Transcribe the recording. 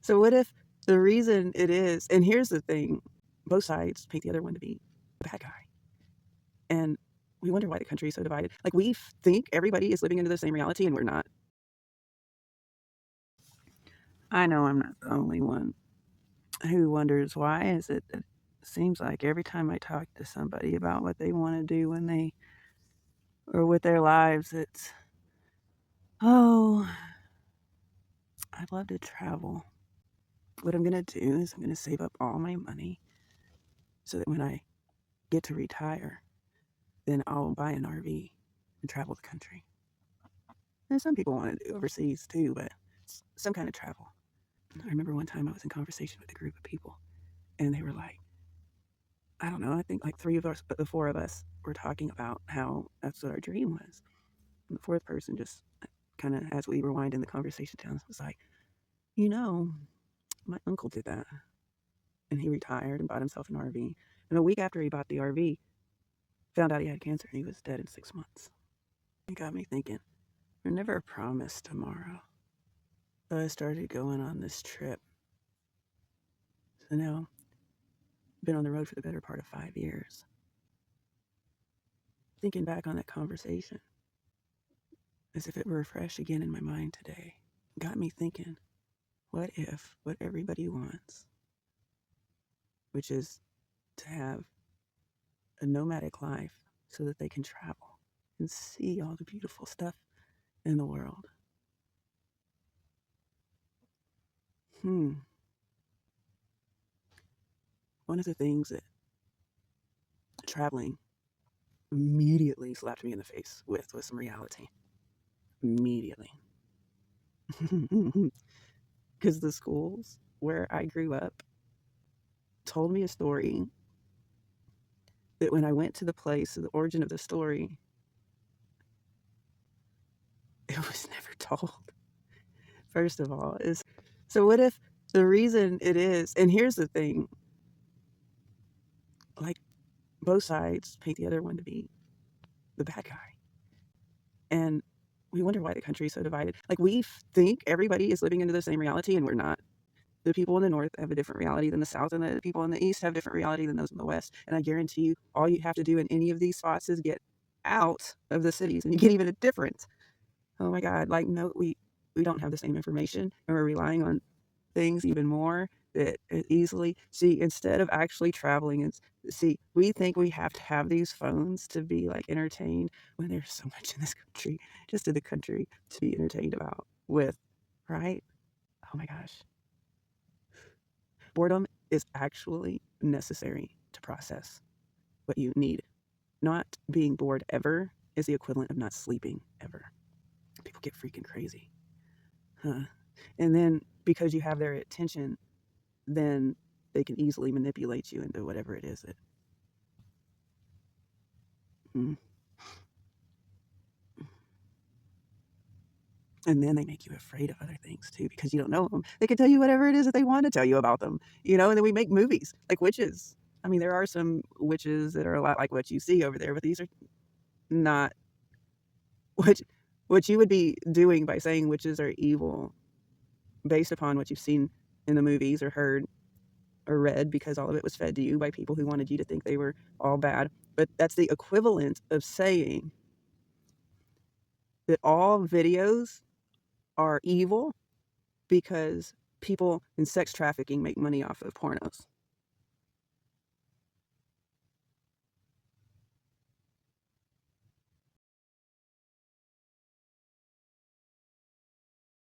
So what if the reason it is, and here's the thing, both sides paint the other one to be the bad guy. And we wonder why the country is so divided. Like we think everybody is living into the same reality and we're not. I know I'm not the only one who wonders why is it that it seems like every time I talk to somebody about what they want to do when they or with their lives, it's, oh, I'd love to travel. What I'm going to do is I'm going to save up all my money so that when I get to retire, then I'll buy an RV and travel the country. And some people want to do overseas too, but it's some kind of travel. I remember one time I was in conversation with a group of people, and they were like, I don't know, I think like three of us, but the four of us were talking about how that's what our dream was. And the fourth person just kind of, as we were winding the conversation down, was like, you know, my uncle did that. And he retired and bought himself an RV. And a week after he bought the RV, found out he had cancer and he was dead in 6 months. It got me thinking, we're never promised tomorrow. So I started going on this trip. So now I've been on the road for the better part of 5 years. Thinking back on that conversation as if it were fresh again in my mind today, got me thinking, what if what everybody wants, which is to have a nomadic life so that they can travel and see all the beautiful stuff in the world? One of the things that traveling immediately slapped me in the face with was some reality. Immediately. Because the schools where I grew up told me a story that when I went to the place, the origin of the story, it was never told. First of all, is so what if the reason it is, and here's the thing, like both sides paint the other one to be the bad guy. And we wonder why the country is so divided. Like we think everybody is living into the same reality and we're not. The people in the north have a different reality than the south, and the people in the east have different reality than those in the west. And I guarantee you, all you have to do in any of these spots is get out of the cities, and you get even a difference. Oh my God! Like no, we don't have the same information, and we're relying on things even more that easily see instead of actually traveling and see. We think we have to have these phones to be like entertained when there's so much in this country, just in the country, to be entertained about with, right? Oh my gosh. Boredom is actually necessary to process what you need. Not being bored ever is the equivalent of not sleeping ever. People get freaking crazy. Huh. And then because you have their attention, then they can easily manipulate you into whatever it is that. Mm. And then they make you afraid of other things too because you don't know them. They can tell you whatever it is that they want to tell you about them, and then we make movies like witches. I mean, there are some witches that are a lot like what you see over there, but these are not what what you would be doing by saying witches are evil based upon what you've seen in the movies or heard or read, because all of it was fed to you by people who wanted you to think they were all bad. But that's the equivalent of saying that all videos are evil because people in sex trafficking make money off of pornos.